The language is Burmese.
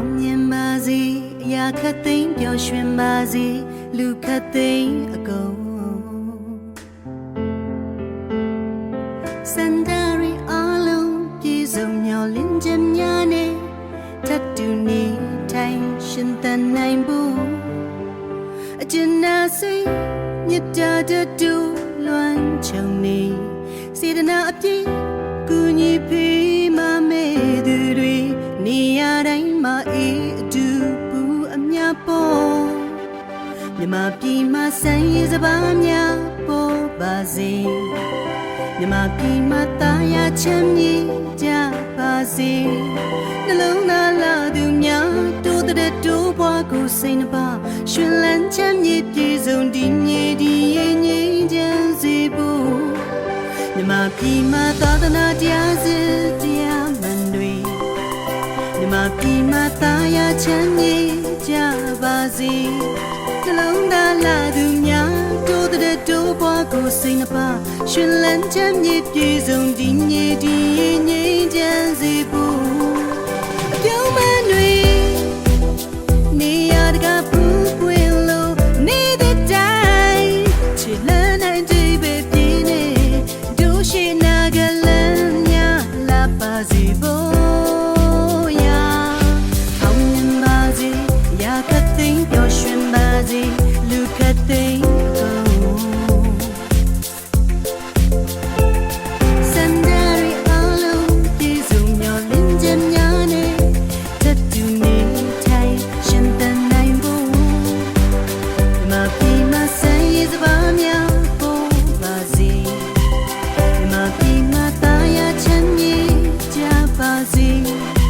အောင်မြင်ပါစေအရာခတ်သိမ်းပျော်ရွှင်ပါစေလူခတ်သိမ်းအကုန်စန္ဒရီအလုံးပြေဆုံးမျောလင်းခြင်းများနဲ့ထပ်တူနေထိုင်ရှင်သန်နိုင်ဖို့အကျဉ်းနာစိတ်မြတ်တာတူလွမ်းချုံနေစေတနာအပြည့်ကူညီပေးမမဲသူတွေနေရာတိုင်းမှာအေးအတူပူအမြပေါ်မြမပြည်မှာဆန်းရည်စပါးများပေါ်ပါစေမြမပြည်မှာတာယာချမ်းမြေ့ကြပါစေနှလုံးသားလာသူများတိုးတဲ့တိုးပွားကိုစိတ်နှပါရှင်လန်းချမ်းမြေ့ပြေဆုံးဒီမြေဒီရဲ့ငြိမ်းချမ်းစေဖို့မြမပြည်မှာသာသနာတရားစစ်တရားမှန်တွေမြမပြည်မှာတာယာချမ်းမြေ့ကြပါစေနှလုံးသားလာသူများတိုးတဲ့တိုးပွားကိုစိတ်နှပါရှင်လန်းချမ်းမြေ့ပြေဆုံးဒီမြေဒီရဲ့ငြိမ်းချမ်းစေဖို့အပြုံးမတွေနေရတကပူပွင့်လို့နေတဲ့တိုင်းချစ်လန်းနိုင်ကြပဲပြင်းနေတို့ရှိနာကလန်းများလာပါစေဖို့ရာအောင်မြင်ပါစေရာခတ်သိမ်းပျော်ရွှင်ပါစေလူခတ်သိမ်းSee